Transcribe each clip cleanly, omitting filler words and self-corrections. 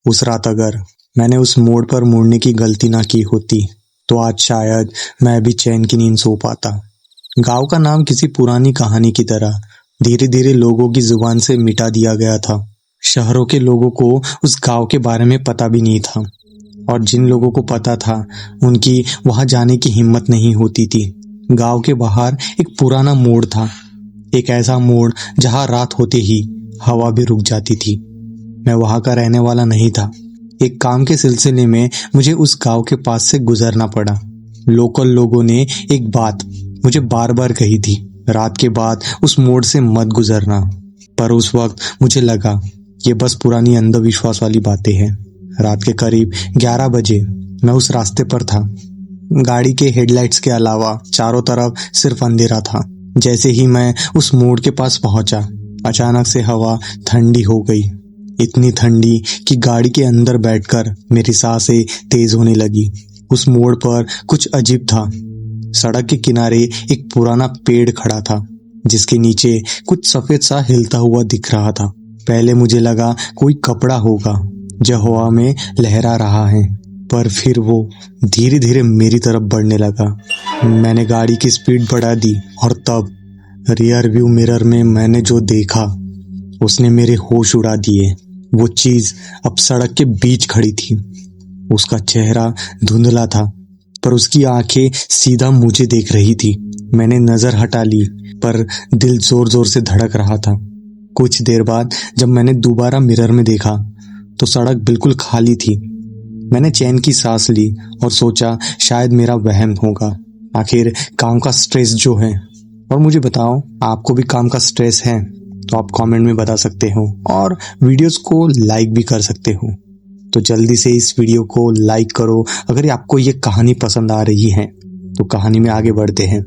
उस रात अगर मैंने उस मोड़ पर मुड़ने की गलती ना की होती तो आज शायद मैं भी चैन की नींद सो पाता। गांव का नाम किसी पुरानी कहानी की तरह धीरे धीरे लोगों की जुबान से मिटा दिया गया था। शहरों के लोगों को उस गांव के बारे में पता भी नहीं था, और जिन लोगों को पता था उनकी वहां जाने की हिम्मत नहीं होती थी। गांव के बाहर एक पुराना मोड़ था, एक ऐसा मोड़ जहां रात होते ही हवा भी रुक जाती थी। मैं वहां का रहने वाला नहीं था। एक काम के सिलसिले में मुझे उस गांव के पास से गुजरना पड़ा। लोकल लोगों ने एक बात मुझे बार बार कही थी, रात के बाद उस मोड़ से मत गुजरना। पर उस वक्त मुझे लगा ये बस पुरानी अंधविश्वास वाली बातें हैं। रात के करीब 11 बजे मैं उस रास्ते पर था। गाड़ी के हेडलाइट्स के अलावा चारों तरफ सिर्फ अंधेरा था। जैसे ही मैं उस मोड़ के पास पहुंचा, अचानक से हवा ठंडी हो गई, इतनी ठंडी कि गाड़ी के अंदर बैठकर मेरी सांसें तेज होने लगी। उस मोड़ पर कुछ अजीब था। सड़क के किनारे एक पुराना पेड़ खड़ा था, जिसके नीचे कुछ सफेद सा हिलता हुआ दिख रहा था। पहले मुझे लगा कोई कपड़ा होगा जो हवा में लहरा रहा है, पर फिर वो धीरे धीरे मेरी तरफ बढ़ने लगा। मैंने गाड़ी की स्पीड बढ़ा दी और तब रियर व्यू मिरर में मैंने जो देखा उसने मेरे होश उड़ा दिए। वो चीज अब सड़क के बीच खड़ी थी। उसका चेहरा धुंधला था, पर उसकी आंखें सीधा मुझे देख रही थी। मैंने नजर हटा ली, पर दिल जोर जोर से धड़क रहा था। कुछ देर बाद जब मैंने दोबारा मिरर में देखा तो सड़क बिल्कुल खाली थी। मैंने चैन की सांस ली और सोचा शायद मेरा वहम होगा। आखिर काम का स्ट्रेस जो है। और मुझे बताओ, आपको भी काम का स्ट्रेस है तो आप कमेंट में बता सकते हो और वीडियोस को लाइक भी कर सकते हो। तो जल्दी से इस वीडियो को लाइक करो अगर आपको ये कहानी पसंद आ रही है। तो कहानी में आगे बढ़ते हैं।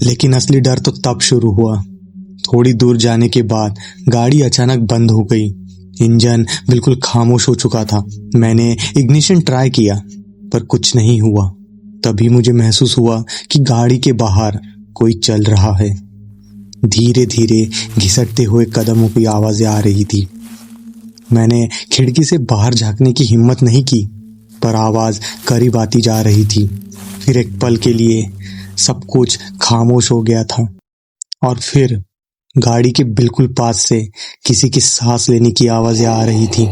लेकिन असली डर तो तब शुरू हुआ। थोड़ी दूर जाने के बाद गाड़ी अचानक बंद हो गई। इंजन बिल्कुल खामोश हो चुका था। मैंने इग्निशन ट्राई किया, पर कुछ नहीं हुआ। तभी मुझे महसूस हुआ कि गाड़ी के बाहर कोई चल रहा है। धीरे धीरे घिसटते हुए कदमों की आवाजें आ रही थी। मैंने खिड़की से बाहर झांकने की हिम्मत नहीं की, पर आवाज करीब आती जा रही थी। फिर एक पल के लिए सब कुछ खामोश हो गया था, और फिर गाड़ी के बिल्कुल पास से किसी की सांस लेने की आवाजें आ रही थी।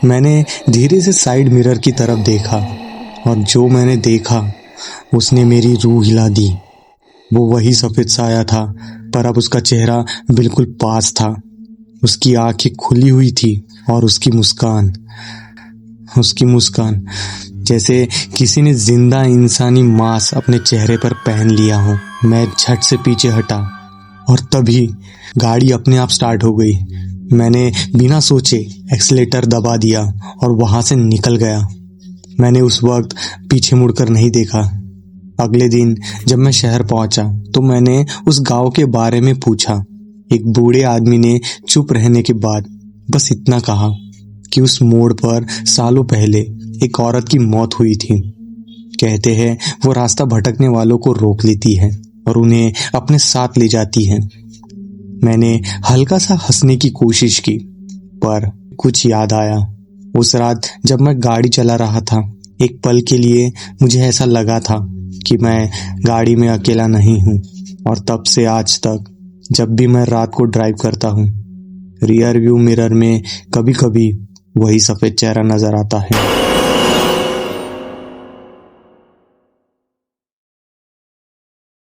मैंने धीरे से साइड मिरर की तरफ देखा, और जो मैंने देखा उसने मेरी रूह हिला दी। वो वही सफेद साया था, पर अब उसका चेहरा बिल्कुल पास था। उसकी आंखें खुली हुई थी और उसकी मुस्कान जैसे किसी ने जिंदा इंसानी मांस अपने चेहरे पर पहन लिया हो। मैं झट से पीछे हटा और तभी गाड़ी अपने आप स्टार्ट हो गई। मैंने बिना सोचे एक्सीलेटर दबा दिया और वहां से निकल गया। मैंने उस वक्त पीछे मुड़कर नहीं देखा। अगले दिन जब मैं शहर पहुंचा तो मैंने उस गांव के बारे में पूछा। एक बूढ़े आदमी ने चुप रहने के बाद बस इतना कहा कि उस मोड़ पर सालों पहले एक औरत की मौत हुई थी। कहते हैं वो रास्ता भटकने वालों को रोक लेती है और उन्हें अपने साथ ले जाती है। मैंने हल्का सा हंसने की कोशिश की, पर कुछ याद आया। उस रात जब मैं गाड़ी चला रहा था, एक पल के लिए मुझे ऐसा लगा था कि मैं गाड़ी में अकेला नहीं हूँ। और तब से आज तक जब भी मैं रात को ड्राइव करता हूँ, रियर व्यू मिरर में कभी कभी वही सफेद चेहरा नजर आता है।